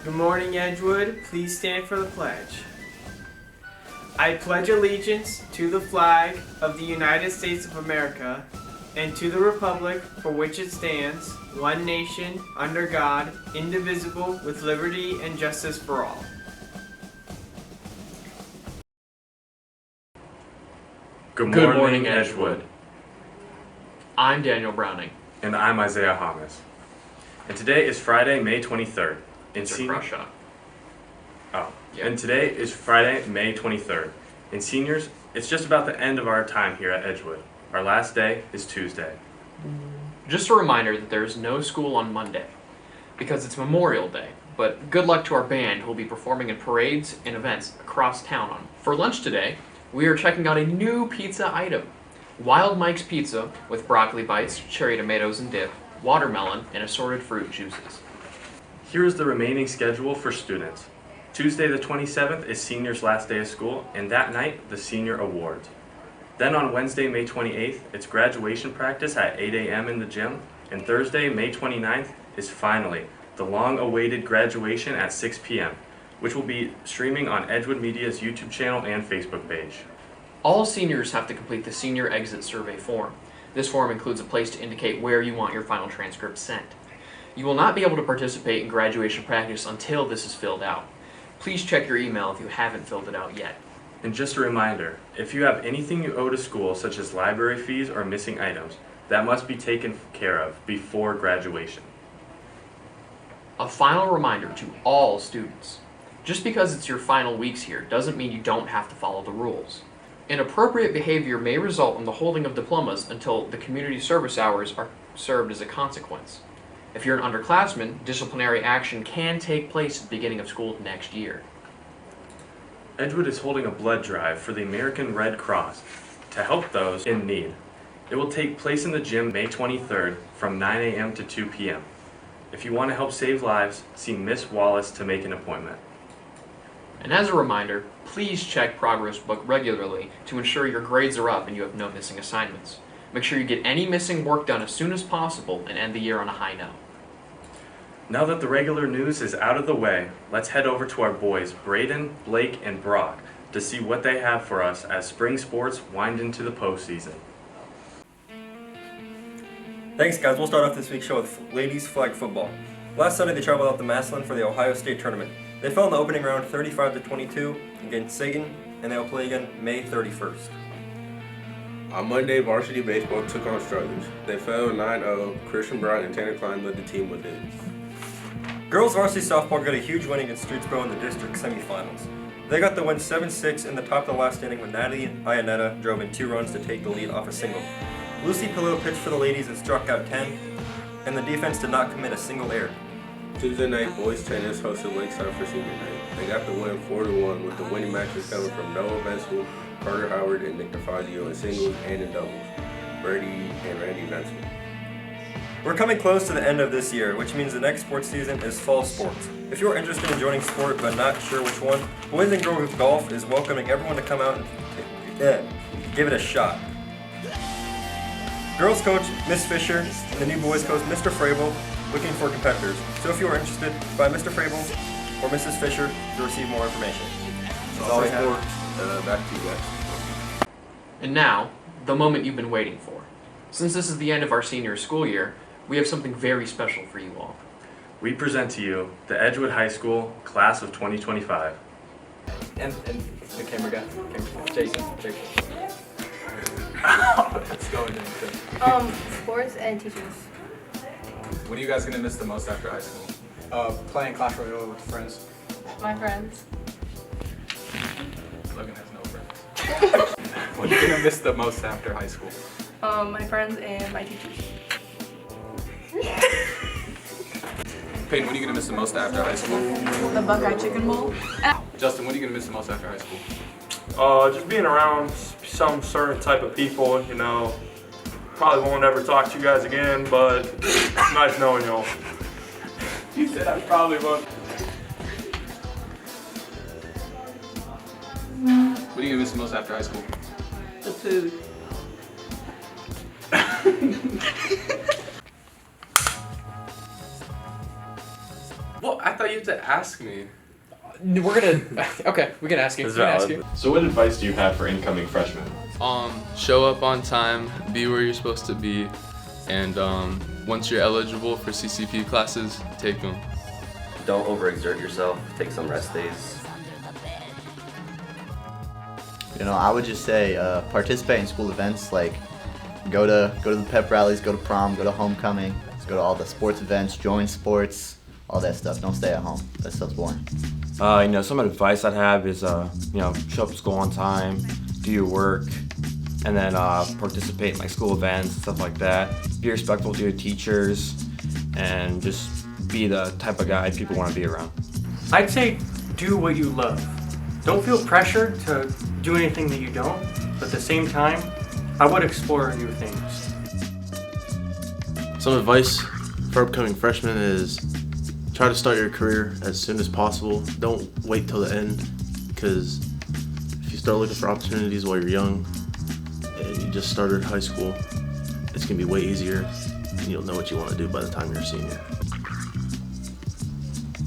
Good morning, Edgewood. Please stand for the pledge. I pledge allegiance to the flag of the United States of America and to the republic for which it stands, one nation, under God, indivisible, with liberty and justice for all. Good morning, Edgewood. I'm Daniel Browning. And I'm Isaiah Hommes. And today is Friday, May 23rd. It's a crush shot. Yep. And today is Friday, May 23rd. And seniors, it's just about the end of our time here at Edgewood. Our last day is Tuesday. Just a reminder that there is no school on Monday because it's Memorial Day. But good luck to our band who will be performing in parades and events across town. For lunch today, we are checking out a new pizza item. Wild Mike's Pizza with broccoli bites, cherry tomatoes and dip, watermelon, and assorted fruit juices. Here is the remaining schedule for students. Tuesday the 27th is seniors' last day of school, and that night, the senior awards. Then on Wednesday, May 28th, it's graduation practice at 8 a.m. in the gym, and Thursday, May 29th, is finally the long-awaited graduation at 6 p.m., which will be streaming on Edgewood Media's YouTube channel and Facebook page. All seniors have to complete the senior exit survey form. This form includes a place to indicate where you want your final transcript sent. You will not be able to participate in graduation practice until this is filled out. Please check your email if you haven't filled it out yet. And just a reminder, if you have anything you owe to school, such as library fees or missing items, that must be taken care of before graduation. A final reminder to all students. Just because it's your final weeks here doesn't mean you don't have to follow the rules. Inappropriate behavior may result in the holding of diplomas until the community service hours are served as a consequence. If you're an underclassman, disciplinary action can take place at the beginning of school next year. Edgewood is holding a blood drive for the American Red Cross to help those in need. It will take place in the gym May 23rd from 9 a.m. to 2 p.m. If you want to help save lives, see Miss Wallace to make an appointment. And as a reminder, please check Progress Book regularly to ensure your grades are up and you have no missing assignments. Make sure you get any missing work done as soon as possible and end the year on a high note. Now that the regular news is out of the way, let's head over to our boys, Braden, Blake, and Brock, to see what they have for us as spring sports wind into the postseason. Thanks guys, we'll start off this week's show with ladies flag football. Last Sunday they traveled out to Massillon for the Ohio State tournament. They fell in the opening round 35-22 against Sagan, and they will play again May 31st. On Monday, varsity baseball took on Struthers. They fell 9-0. Christian Brown and Tanner Klein led the team with it. Girls varsity softball got a huge win against Streetsboro in the district semifinals. They got the win 7-6 in the top of the last inning when Natalie Aguinaga drove in 2 runs to take the lead off a single. Lucy Pillow pitched for the ladies and struck out 10, and the defense did not commit a single error. Tuesday night, boys tennis hosted Lakeside for senior night. They got the win 4-1 with the winning matches coming from Noah Vencill, Carter Howard, and Nick DeFazio in singles and in doubles, Brady and Randy Vencill. We're coming close to the end of this year, which means the next sports season is fall sports. If you're interested in joining sport but not sure which one, Boys and Girls Golf is welcoming everyone to come out and give it a shot. Girls coach Miss Fisher and the new boys coach Mr. Frable looking for competitors. So if you are interested, find Mr. Frable or Mrs. Fisher to receive more information. That's all we have. Back to you guys. And now, the moment you've been waiting for. Since this is the end of our senior school year, we have something very special for you all. We present to you the Edgewood High School Class of 2025. And the camera guy, Jason. Let's go into Sports and teachers. What are you guys gonna miss the most after high school? Playing Clash Royale with friends. My friends. Logan has no friends. What are you gonna miss the most after high school? My friends and my teachers. Peyton, what are you gonna miss the most after high school? The Buckeye Chicken Bowl. Justin, what are you gonna miss the most after high school? Just being around some certain type of people, you know. Probably won't ever talk to you guys again, but nice knowing y'all. He said I probably won't. What are you gonna miss the most after high school? The food. What? I thought you had to ask me. We're gonna. Okay, we can ask you. That's We can ask valid. you. So what advice do you have for incoming freshmen? Show up on time, be where you're supposed to be, and once you're eligible for CCP classes, take them. Don't overexert yourself. Take some rest days. You know, I would just say participate in school events, like go to the pep rallies, go to prom, go to homecoming, go to all the sports events, join sports, all that stuff. Don't stay at home. That stuff's boring. Some advice I'd have is, show up to school on time, do your work, and then participate in like school events, stuff like that. Be respectful to your teachers, and just be the type of guy people want to be around. I'd say do what you love. Don't feel pressured to do anything that you don't, but at the same time, I would explore new things. Some advice for upcoming freshmen is try to start your career as soon as possible. Don't wait till the end, because if you start looking for opportunities while you're young and you just started high school, it's going to be way easier and you'll know what you want to do by the time you're a senior.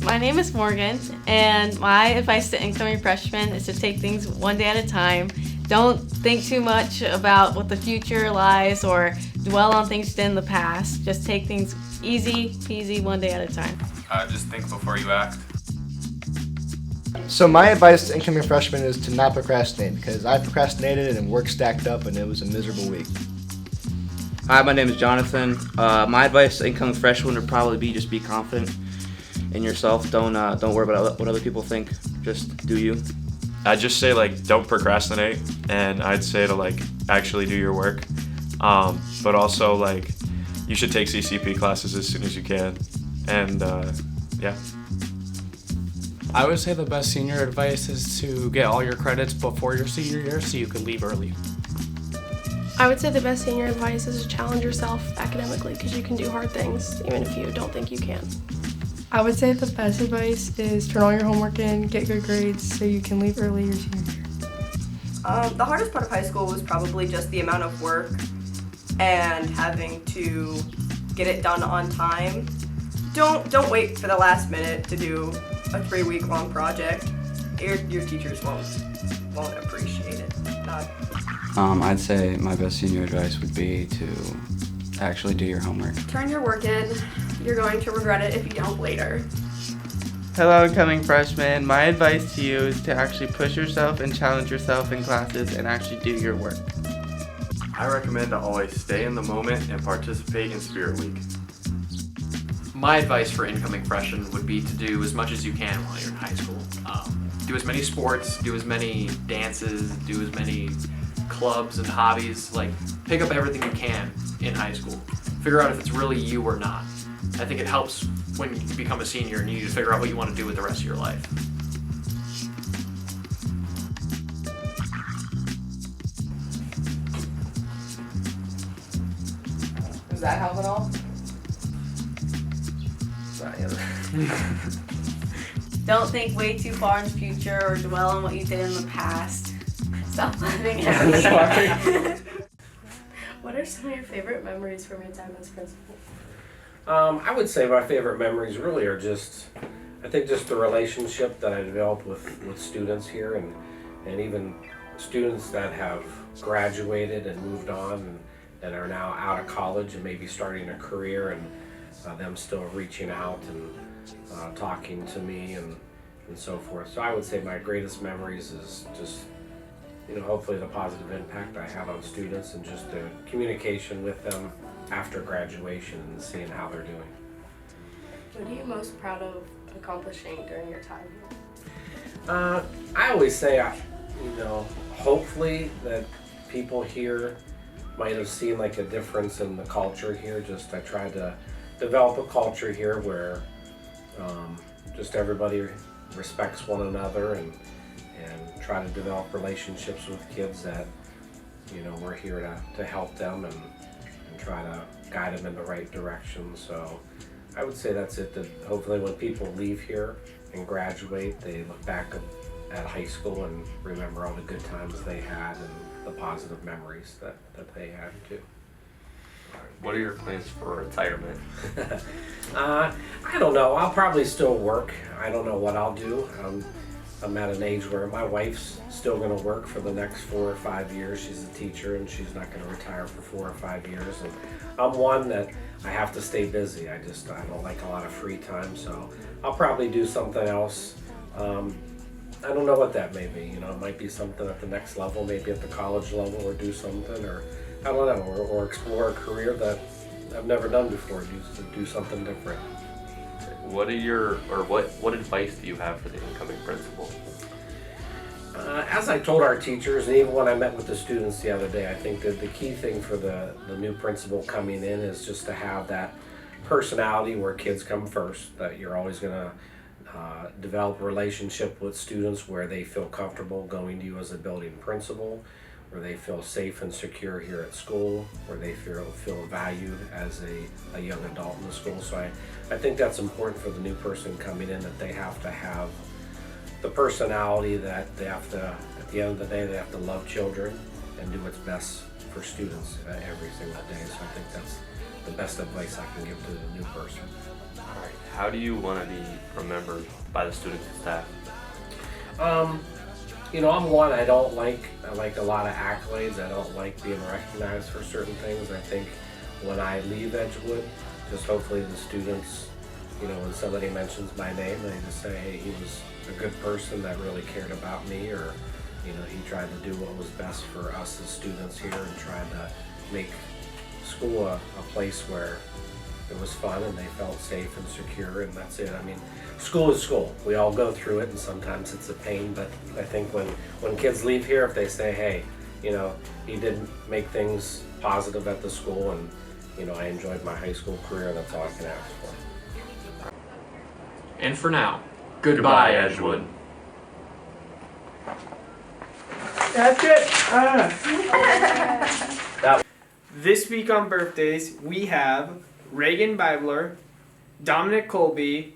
My name is Morgan, and my advice to incoming freshmen is to take things one day at a time. Don't think too much about what the future lies or dwell on things you did in the past. Just take things easy peasy, one day at a time. Just think before you act. So my advice to incoming freshmen is to not procrastinate, because I procrastinated and work stacked up and it was a miserable week. Hi, my name is Jonathan. My advice to incoming freshmen would probably be just be confident in yourself. Don't worry about what other people think. Just do you. I'd just say don't procrastinate, and I'd say to actually do your work. But also you should take CCP classes as soon as you can. And yeah. I would say the best senior advice is to get all your credits before your senior year so you can leave early. I would say the best senior advice is to challenge yourself academically, because you can do hard things even if you don't think you can. I would say the best advice is turn all your homework in, get good grades so you can leave early your senior year. The hardest part of high school was probably just the amount of work and having to get it done on time. Don't wait for the last minute to do a 3-week-long project. Your teachers won't appreciate it. I'd say my best senior advice would be to actually do your homework. Turn your work in. You're going to regret it if you don't later. Hello, incoming freshmen. My advice to you is to actually push yourself and challenge yourself in classes and actually do your work. I recommend to always stay in the moment and participate in Spirit Week. My advice for incoming freshmen would be to do as much as you can while you're in high school. Do as many sports, do as many dances, do as many clubs and hobbies. Pick up everything you can in high school. Figure out if it's really you or not. I think it helps when you become a senior and you need to figure out what you want to do with the rest of your life. Does that help at all? Don't think way too far in the future or dwell on what you did in the past. Stop laughing at me. What are some of your favorite memories from your time as principal? I would say my favorite memories really are just the relationship that I developed with students here and even students that have graduated and moved on and are now out of college and maybe starting a career, and them still reaching out and talking to me and so forth. So I would say my greatest memories is just, hopefully the positive impact I have on students and just the communication with them after graduation and seeing how they're doing. What are you most proud of accomplishing during your time here? I always say, hopefully that people here might have seen a difference in the culture here. I tried to develop a culture here where just everybody respects one another and try to develop relationships with kids that, we're here to help them and try to guide them in the right direction. So I would say that's it, that hopefully when people leave here and graduate, they look back at high school and remember all the good times they had and the positive memories that they had too. What are your plans for retirement? I don't know. I'll probably still work. I don't know what I'll do. I'm at an age where my wife's still going to work for the next 4 or 5 years. She's a teacher and she's not going to retire for 4 or 5 years. And I'm one that I have to stay busy. I don't like a lot of free time, so I'll probably do something else. I don't know what that may be. You know, it might be something at the next level, maybe at the college level, or do something, or I don't know, or explore a career that I've never done before. Do something different. What advice do you have for the incoming principal? As I told our teachers, and even when I met with the students the other day, I think that the key thing for the new principal coming in is just to have that personality where kids come first, that you're always going to develop a relationship with students where they feel comfortable going to you as a building principal, where they feel safe and secure here at school, where they feel valued as a young adult in the school. So I think that's important for the new person coming in, that they have to have the personality, that they have to, at the end of the day, they have to love children and do what's best for students every single day. So I think that's the best advice I can give to the new person. All right. How do you want to be remembered by the students and staff? You know, I'm one, I like a lot of accolades. I don't like being recognized for certain things. I think when I leave Edgewood, just hopefully the students, you know, when somebody mentions my name, they just say, hey, he was a good person that really cared about me, or, you know, he tried to do what was best for us as students here and tried to make school a place where it was fun and they felt safe and secure, and that's it. I mean, school is school. We all go through it, and sometimes it's a pain, but I think when kids leave here, if they say, hey, you know, he did make things positive at the school, and, you know, I enjoyed my high school career, that's all I can ask for. And for now, goodbye, Edgewood. That's it. This week on birthdays, we have Reagan Bibler, Dominic Colby,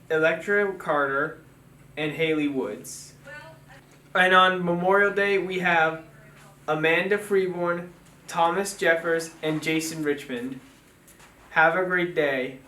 Electra Carter, and Haley Woods. And on Memorial Day, we have Amanda Freeborn, Thomas Jeffers, and Jason Richmond. Have a great day.